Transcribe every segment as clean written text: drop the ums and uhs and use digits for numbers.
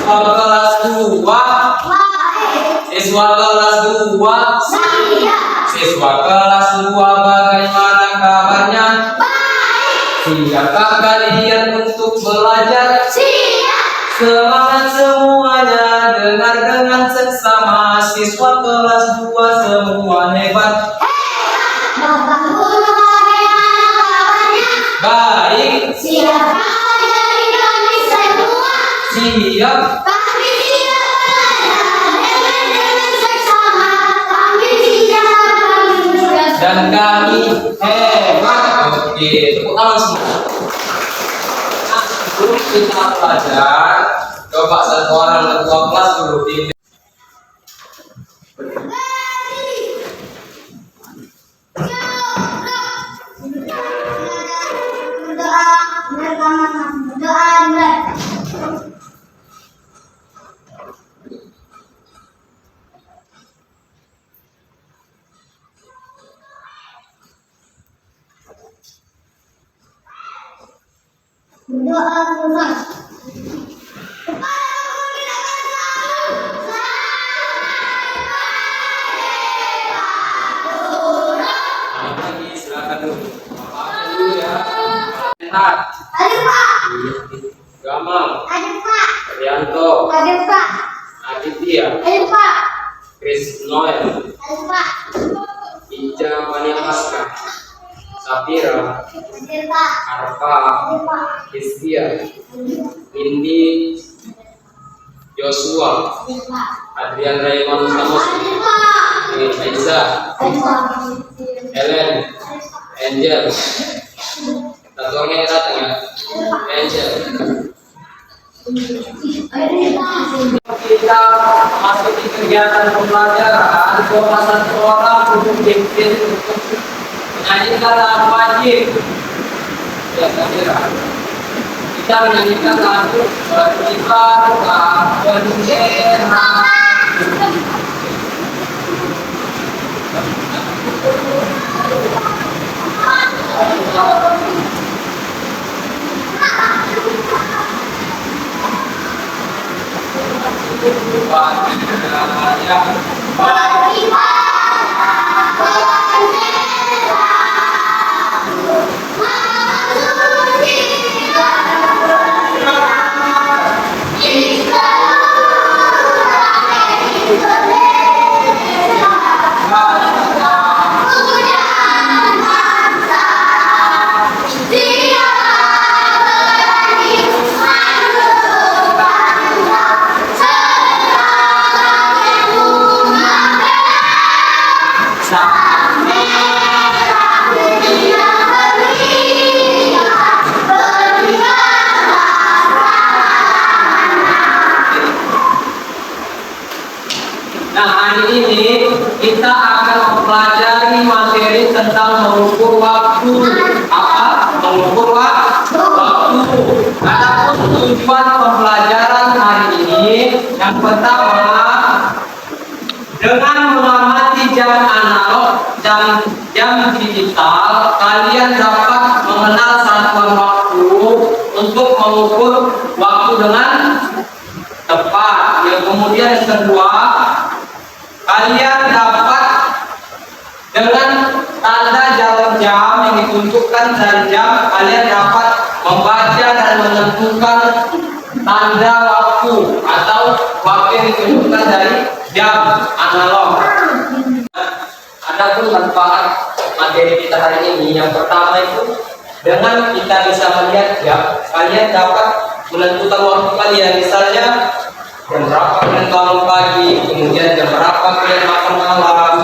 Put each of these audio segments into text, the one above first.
Siswa kelas 2. Siswa kelas 2. Siswa kelas 2 bagaimana kabarnya? Siapkah kalian untuk belajar? Semangat semuanya, dengar dengan seksama. Siswa kelas 2 semua hebat. Bapak guru bagaimana kabarnya? Baik. Siapkah dari kami semua? Siap. Kami siap belajar dengan seksama. Kami siap, kami juga Dan kami hebat. Oke, tepuk tangan semua. Nah, sebelum kita belajar, coba satu orang ketua kelas dulu tim. Doa Tuhan. Lagi silakan dulu. Bapak dulu ya. Sehat. Ada Pak. Gamal. Ada Pak. Rianto. Ada Pak. Aditya. Ada Pak. Chris Noel. Ada Pak. Ija Maniapaska. Sapira. Ada Pak. Arfa. Ada Pak. Hizkia. Indi. Joshua. Ada Pak. Adrian Raymond Samus. Ada Pak. Aiza. Ada Pak. Helen. Angel. Satu orang yang datang ya. Angel. Kita masuk di kegiatan pembelajaran. Coba satu orang untuk pimpin untuk menyanyikan lagu wajib. Ya, saya kira. Kita menyanyikan lagu Beribadah Bendera. Nah, hari ini kita akan mempelajari materi tentang mengukur waktu. Apa? Mengukur waktu. Adapun tujuan pembelajaran hari ini, yang pertama, dengan mengamati jam analog dan jam digital, kalian dapat mengenal satuan waktu untuk mengukur waktu dengan tepat. Yang kemudian yang kedua, kalian dapat dengan tanda jam yang ditunjukkan dari jam, kalian dapat membaca dan menentukan tanda waktu atau waktu yang ditunjukkan dari jam analog. Adapun manfaat materi kita hari ini, yang pertama itu dengan kita bisa melihat jam, kalian dapat menentukan waktu kalian. Misalnya jam berapa kalian bangun pagi, kemudian jam berapa kalian makan malam.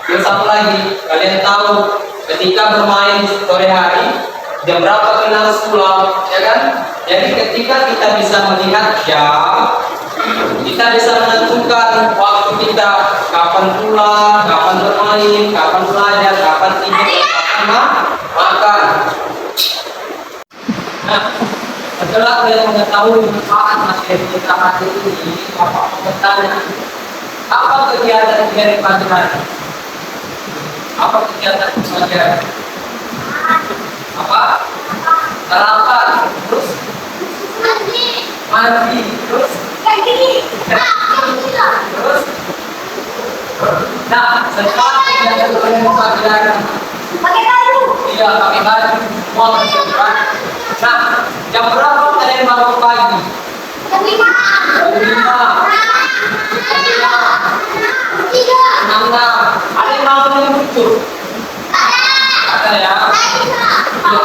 Terus satu lagi, kalian tahu ketika bermain sore hari jam berapa kalian harus pulang, ya kan? Jadi ketika kita bisa melihat jam, kita bisa menentukan waktu kita kapan pulang, kapan bermain, kapan belajar, kapan tidur, kapan makan. Nah, setelah kalian mengetahui manfaat materi kita hari ini, Bapak bertanya, apa kegiatan dari pagi hari? Apa kegiatan pagi hari? Apa? Sarapan, terus mandi, terus setelah kalian sebelum pelajaran, Pakai baju. iya pakai baju, semua persiapan. Nah, jam berapa kalian bangun pagi? Jam 5. Jam 5. Tiga. 6. Ada yang bangun jam 7? Ada ya? Ya,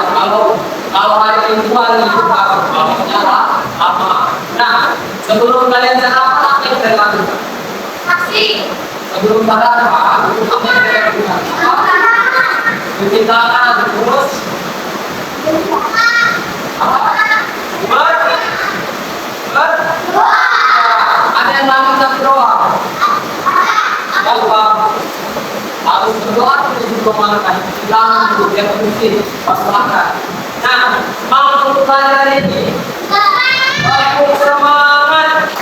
kalau hari Mingguan itu bangunnya lama. Nah, sebelum kalian sarapan apa yang kalian lakukan? Taksi. Sebelum sarapan apa yang kalian lakukan? Cuci tangan, terus apa? Ada yang lakukan berdoa. Apa? Harus berdoa untuk makan. Jangan dulu yang penting pas makan. Nah, mau untuk pelajaran ini, aku semangat.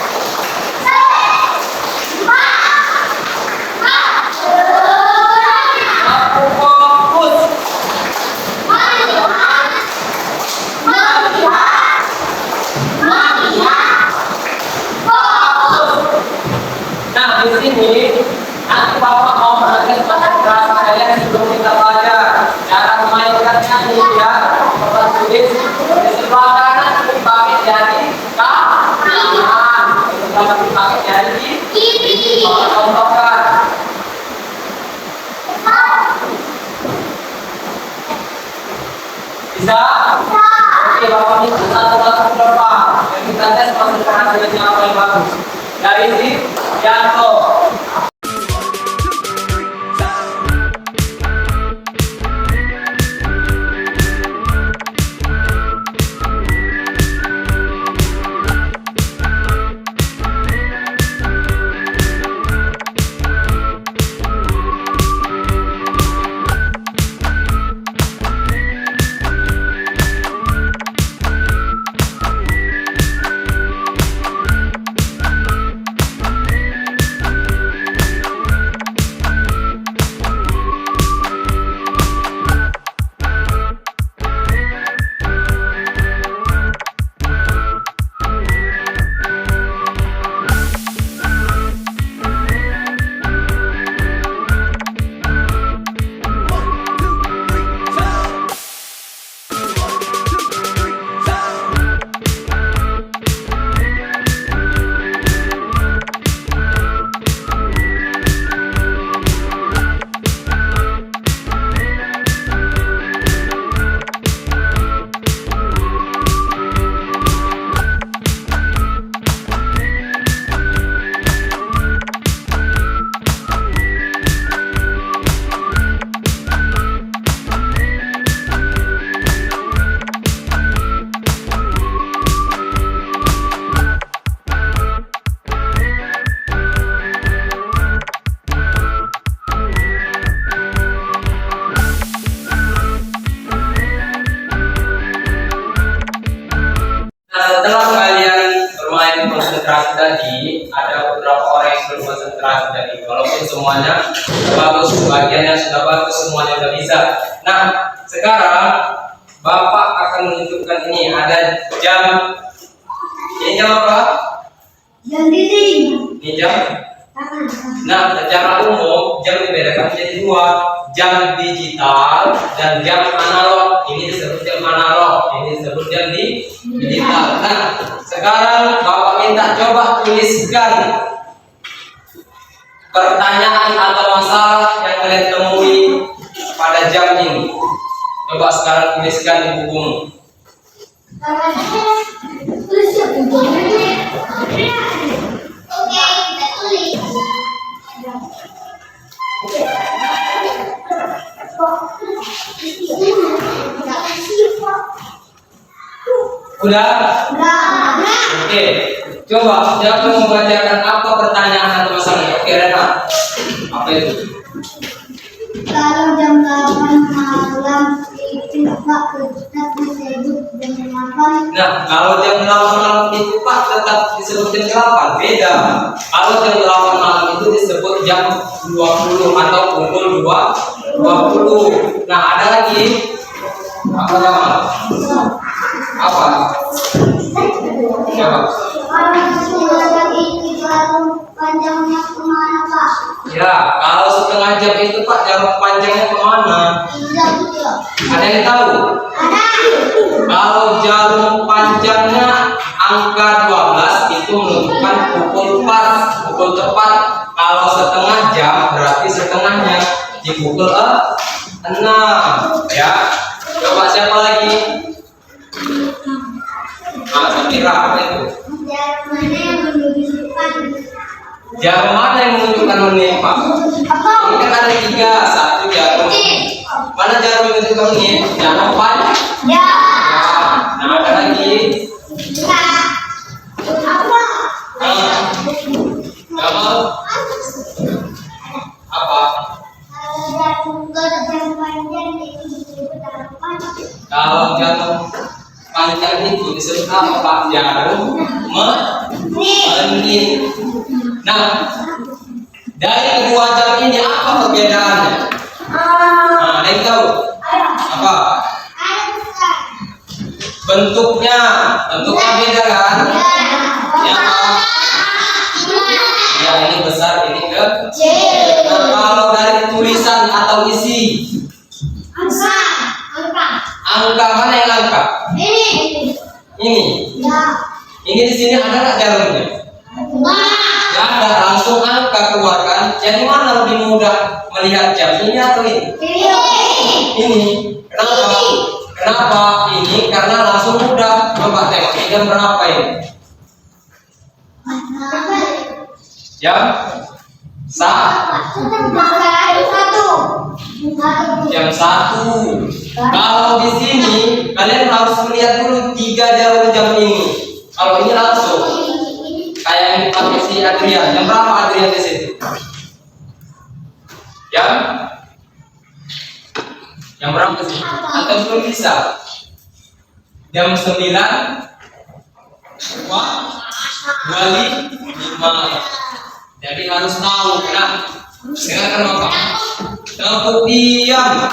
Aku fokus. Nah, di sini nanti Bapak mau belajar bahasa kalian sebelum kita belajar. Cara memainkannya ini ya, Bapak tulis di sebelah kanan dipakai jari kanan, di sebelah dipakai jari kiri. Bapak contohkan. Bisa? Oke, Bapak minta satu berapa? Dan kita tes konsentrasi apa yang bagus. Dari sini, Yanto. Setelah kalian bermain konsentrasi tadi, ada beberapa orang yang belum konsentrasi tadi. Walaupun semuanya sudah bagus, bagiannya sudah bagus, semuanya sudah bisa. Nah, sekarang Bapak akan menunjukkan ini ada jam. Ini jam apa? Jam dinding. Ini jam. Nah, secara umum jam dibedakan menjadi dua, jam digital dan jam analog. Ini disebut jam analog, ini disebut jam digital. Nah, sekarang Bapak minta coba tuliskan pertanyaan atau masalah yang kalian temui pada jam ini. Coba sekarang tuliskan di bukumu. Tulis ya bukunya. Oke, kita tulis. Udah? Udah. Oke. Coba siapa yang membacakan apa pertanyaan atau masalah? Oke, Rena. Apa itu? Kalau jam 8 malam itu Pak tetap disebut jam 8. Nah, kalau jam 8 malam itu Pak tetap disebut jam 8, beda. Kalau jam 8 malam itu disebut jam 20 atau pukul 20. Nah, ada lagi apa nama? Apa? Coba. Kalau setengah jam itu baru panjangnya kemana Pak? Ya, kalau setengah jam jam itu Pak, jarum panjangnya kemana? Ada yang tahu? Kalau jarum panjangnya angka 12 itu menunjukkan pukul pas, pukul tepat. Kalau setengah jam berarti setengahnya di pukul 6 ya. Coba siapa lagi? Kira apa itu? Jarum mana yang menunjukkan menit Pak? Ini kan ada 3, satu jarum. Mana jarum yang menunjukkan menit? Jarum panjang. Ya. Nah, ada lagi. Jamal. Apa? Kalau jarum panjang itu disebut apa Pak? Jarum menit. Nah, dari kedua jarum ini apa perbedaannya? Nah, ada yang tahu? Apa? Bentuknya beda kan? Ya, ya ini besar, ini kecil. Nah, kalau dari tulisan atau isi, angka mana yang angka? Ini. Ini di sini ada nggak jarumnya? Nggak ada, langsung angka keluarkan. Jadi mana lebih mudah melihat jam, ini atau ini? Ini. Kenapa ini? Karena langsung mudah. Coba tengok ini jam berapa ini? Jam jam 1. Kalau di sini kalian harus melihat dulu 3 jarum jam ini. Kalau ini langsung kayak yang dipakai si Adrian. Jam berapa Adrian di sini? Jam berapa sih? Atau belum bisa? Jam 9:25. Jadi harus tahu. Nah, dengarkan Bapak. Kemudian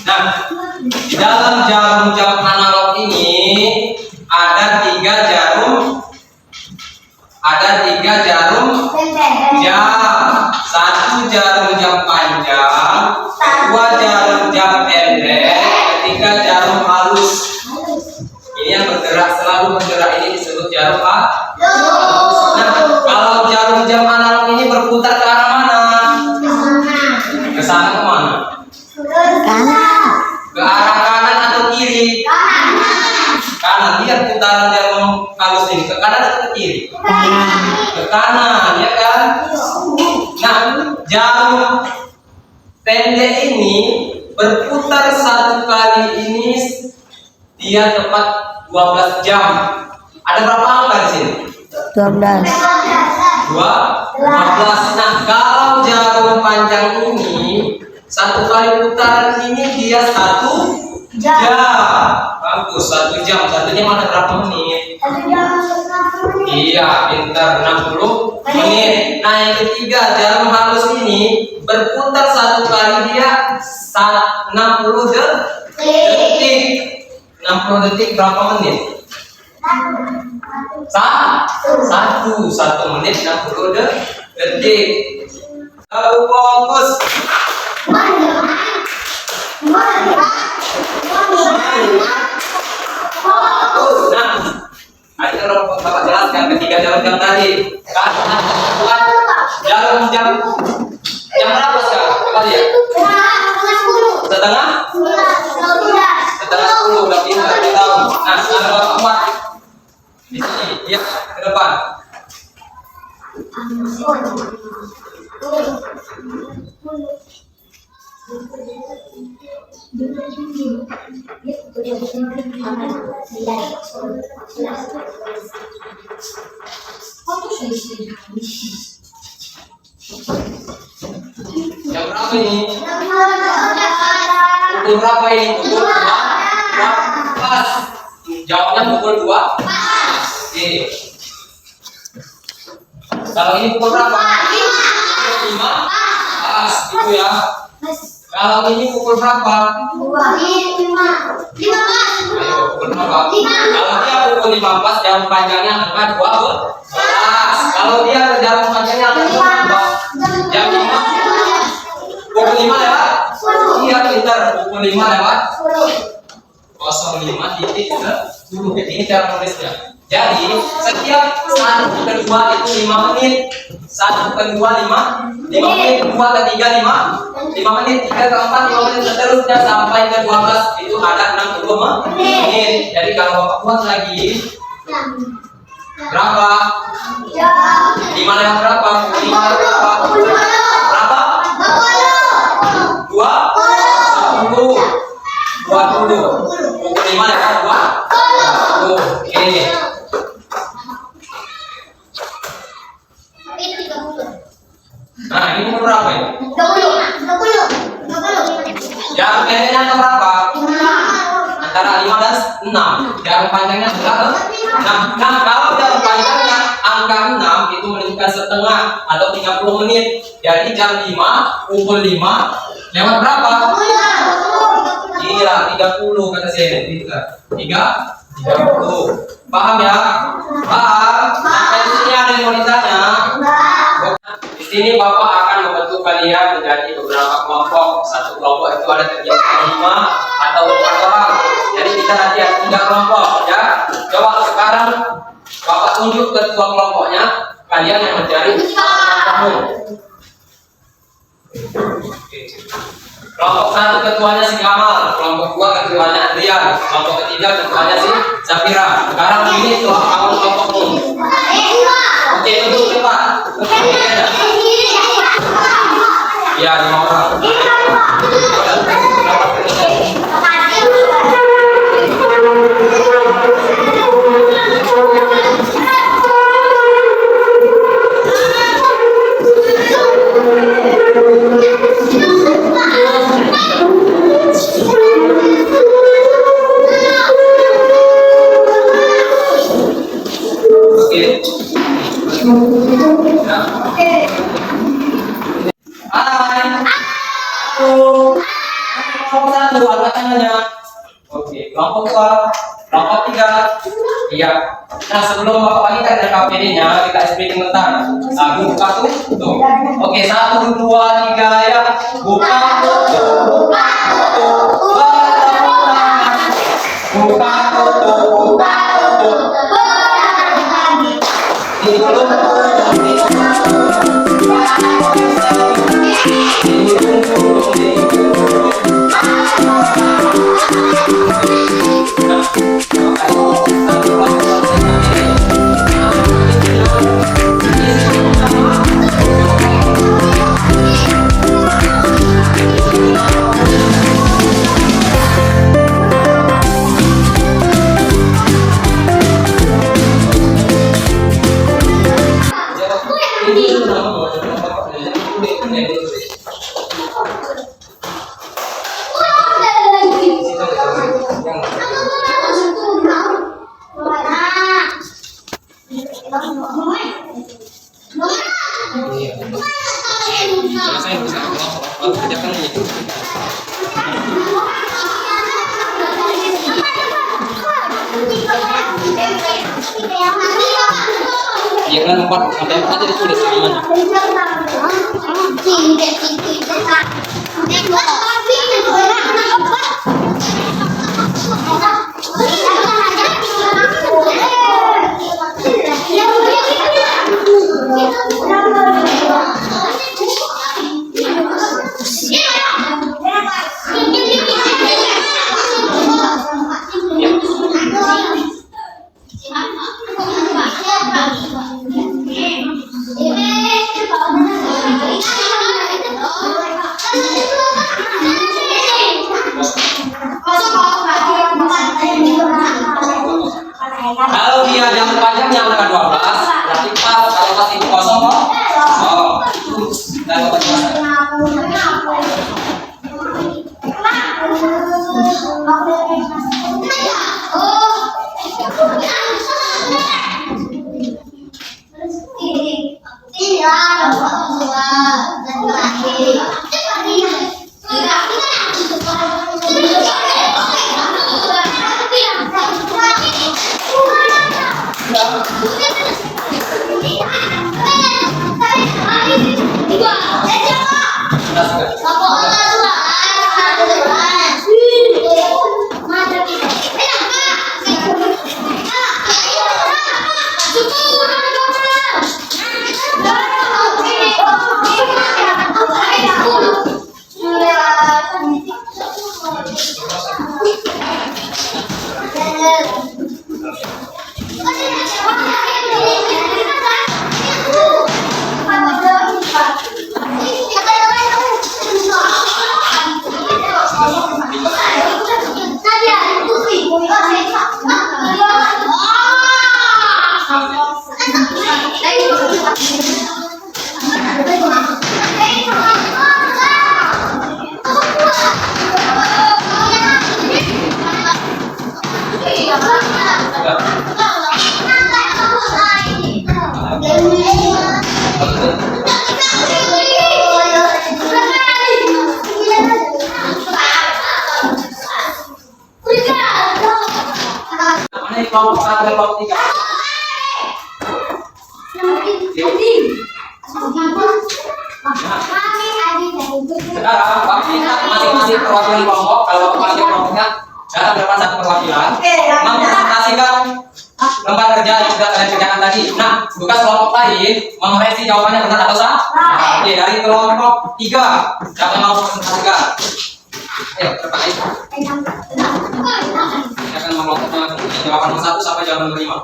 nah, di dalam jarum jam analog ini ada 3 jarum jam. 1 jarum jam panjang, 2 jarum jam pendek, 3 jarum halus. Ini yang bergerak, selalu bergerak, ini disebut jarum halus. Nah, kalau jarum jam analog ini berputar ke arah mana? Ke sana ke mana? Ke arah kanan atau kiri? Kanan. Lihat putaran jarum halus ini, ke kanan atau ke kiri? Ke kanan, ya kan? Nah, jarum pendek ini berputar 1 kali ini dia tepat 12 jam. Ada berapa angka di sini? 12. 12. Nah, kalau jarum panjang ini 1 kali putaran ini dia 1 jam. Bagus, 1 jam. Satunya mana berapa menit? Iya, pintar, 60 menit. Nah, yang ketiga, jarum halus ini berputar 1 kali dia 60 detik. 60 detik berapa menit? 1 menit 60 detik. Tahu fokus. Nah, ayo Bapak jelaskan ketiga jarum jam tadi. Jarum jam berapa sekarang? Coba lihat. Setengah 10 udah pintar kita tahu. Nah, sekarang Bapak buat di sini, ya ke depan. Jam berapa ini? Pukul berapa ini? Pukul 2. Jawabnya pukul 2. Oke. Kalau ini pukul berapa? 5. Pas, itu ya. Kalau ini pukul berapa? Lima. Ayo, pukul berapa? Lima. Kalau dia pukul 15, jarum panjangnya angka 12. Kalau dia jarum panjangnya angka berapa? Jam 5. Pukul 5 lewat? Iya, pintar. Pukul 5 lewat 05.10. Ini cara nulisnya. Jadi, setiap satu kedua itu 5 menit. Satu kedua 5 menit, dua ketiga 5 menit, tiga keempat 5 menit, seterusnya sampai ke 12 itu ada 60 menit. Jadi kalau Bapak buat lagi berapa? 5 lewat berapa? 5 lewat berapa? Berapa? 20. Pukul 5 lewat 20. Oke. Nah, ini umur berapa ya? 20. Jarum pendeknya angka berapa? Antara 5 dan 6. Jarum panjangnya berapa? 6. Nah, kalau jarum panjangnya angka 6 itu menunjukkan setengah atau 30 menit. Jadi jam 5, pukul 5 lewat berapa? Iya, 30 kata saya. 30. Paham ya? Paham? Sampai di sini ada yang mau ditanya? Di sini Bapak akan membentuk kalian menjadi beberapa kelompok. Satu kelompok itu ada terjadi 5 atau 4 orang. Jadi kita nanti ada 3 kelompok ya. Coba sekarang Bapak tunjuk ketua kelompoknya. Kalian yang mencari kelompokmu. Kelompok 1 ketuanya si Kamal, kelompok 2 ketuanya Adrian, kelompok ketiga ketuanya si Safira. Sekarang ini kelompokmu. Oke, duduk cepat. Ya, 5 orang. Oke. Hai. Halo. Kelompok 1 angkat tangannya. Oke, kelompok 2, kelompok 3. Iya. Nah, sebelum Bapak bagikan RKPD-nya, kita explain tentang buka tutup. Oke, 1, 2, 3 ya. Buka tutup, buka tutup. Buka tutup, buka tutup. Ya kan 4 sampai 4 jadi sudah semuanya. Kalau dia jam panjangnya angka 12, berarti pas. Kalau pas itu kosong kok. Oh. Dan Iya, Mana yang kelompok 1 dan kelompok 3? Sekarang waktu kita masing-masing perwakilan kelompok, kalau masing kelompoknya datang berdepan satu perwakilan, mempresentasikan lembar kerja yang sudah kalian kerjakan tadi. Nah, tugas kelompok lain mengoreksi jawabannya benar atau salah. Oke, dari kelompok 3 siapa yang mau presentasikan? Ayo, terbaik. Saya akan mengelompokkan jawaban nomor 1 sampai jawaban nomor 5.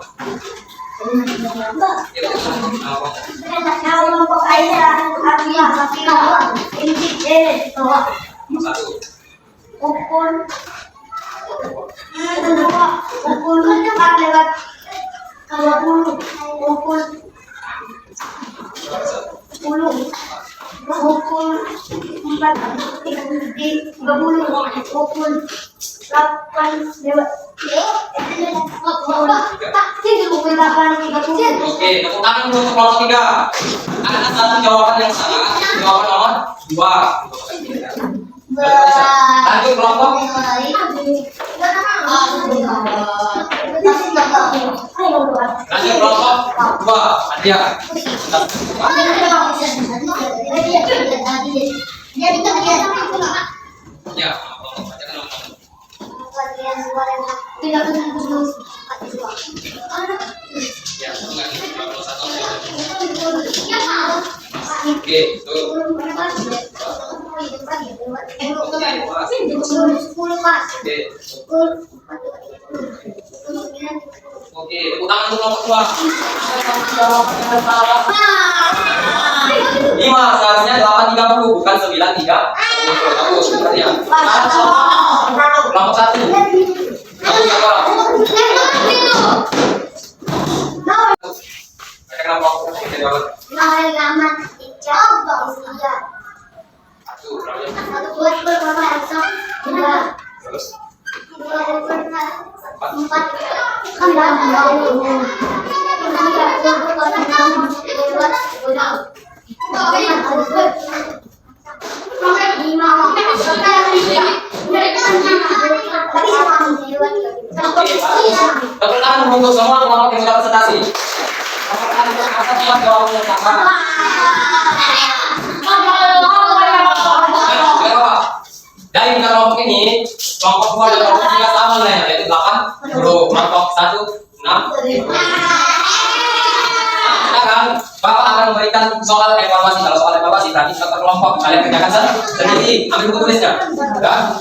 Oke, tepuk tangan dulu untuk kelompok 3. Ada satu jawaban yang salah, jawaban nomor 2. Lanjut kelompok. Lanjut kelompok 2. Adia. Ya, oke, tuh. Oke, tepuk tangan untuk kelompok 2. 5, seharusnya 8.30 bukan 9.30. Bagus, seperti ya. Kelompok 1. Kamu siapa? Mereka kelompok 1 jadi apa? Terus? Tepuk tangan untuk semua kelompok yang sudah presentasi. Tepuk tangan untuk semua jawaban yang sama. Dari 3 kelompok ini, kelompok 2 dan kelompok 3 sama nilainya, yaitu 80. Kelompok 1 6. Sekarang Bapak akan memberikan soal evaluasi. Kalau soal evaluasi berarti satu kelompok kalian kerjakan sendiri. Ambil buku tulisnya. Ya.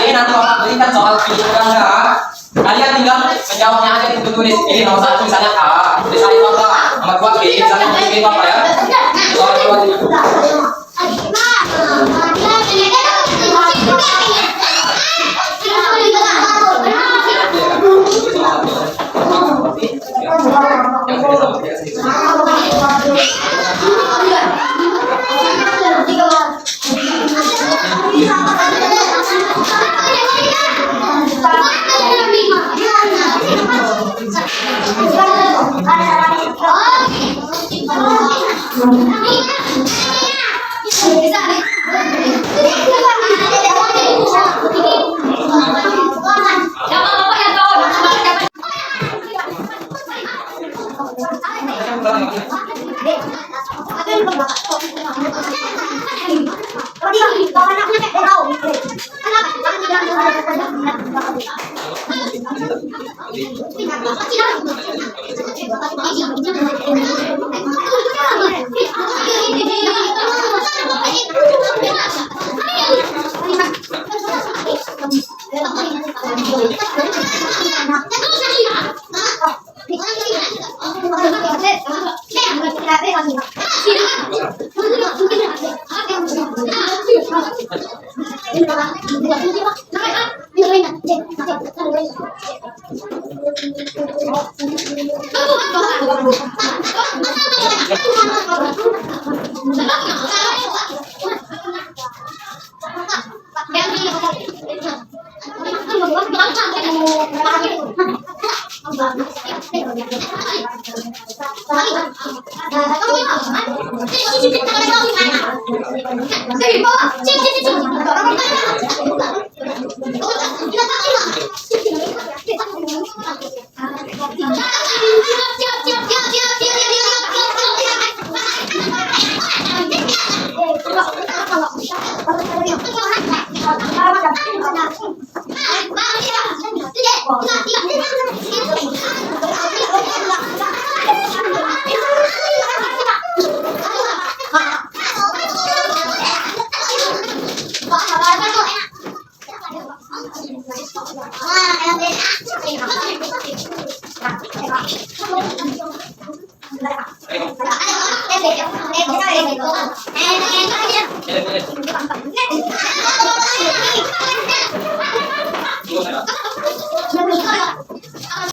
Ini nanti Bapak berikan soal pilihan ganda. Kalian tinggal menjawabnya aja di buku tulis. Ini nomor 1 misalnya A, tulisannya apa? Nomor 2 B, misalnya B apa ya? Soal evaluasinya.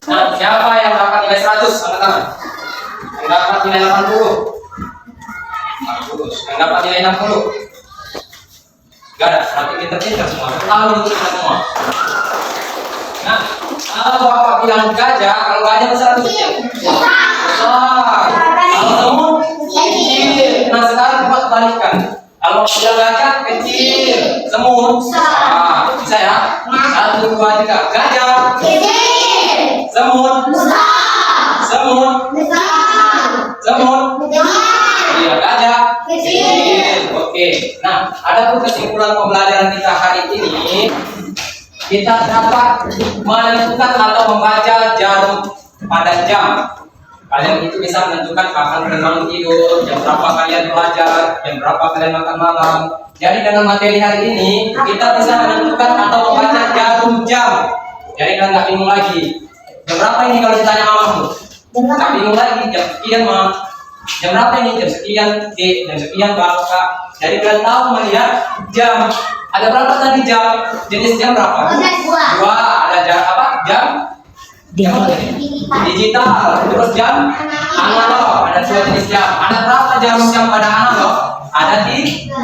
Nah, siapa yang dapat nilai 100? Angkat tangan. Yang dapat nilai 80. Bagus. Yang dapat nilai 60. Gak ada, berarti pinter-pinter semua. Tahu kita semua. Nah, kalau bapak bilang gajah, kalau gajah besar atau kecil? Besar. Kalau semut? Kecil. Nah, sekarang kita balikkan. Kalau bilang gajah, kecil. Semut? Besar. Bisa ya? 1, 2, 3. Gajah? Semut? Semut? Semut? Iya, gajah? Kecil. Oke. Nah, ada pun kesimpulan pembelajaran kita hari ini. Kita dapat menentukan atau membaca jarum pada jam. Kalian itu bisa menentukan kapan kalian bangun tidur, jam berapa kalian belajar, jam berapa kalian makan malam. Jadi dengan materi hari ini kita bisa menentukan atau membaca jarum jam. Jadi kalian nggak bingung lagi. Jam berapa ini kalau ditanya mamamu? Nggak bingung lagi. Jam sekian mah. Jam berapa ini? Jam sekian D. Jam sekian Kak. Jadi kalian tahu melihat jam. Ada berapa tadi jam? Jenis jam berapa? Dua. Ada jam apa? Jam digital. Terus jam analog. Ada 2 jenis jam. Ada berapa jarum pada analog? Ada 3.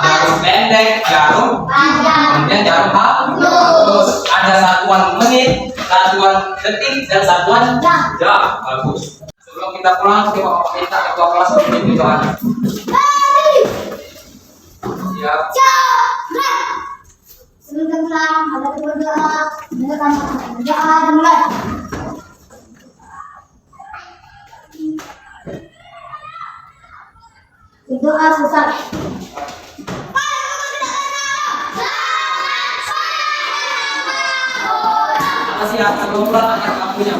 Jarum pendek, jarum kemudian jarum halus. Ada satuan menit, satuan detik, dan satuan jam. Bagus. Sebelum kita pulang, coba minta ketua kelas untuk doa. Siap. Sebelum pulang, ada berdoa, mendengarkan doa dan mulai. Berdoa selesai. Makasih ya, sebelum pulang akan kamunya.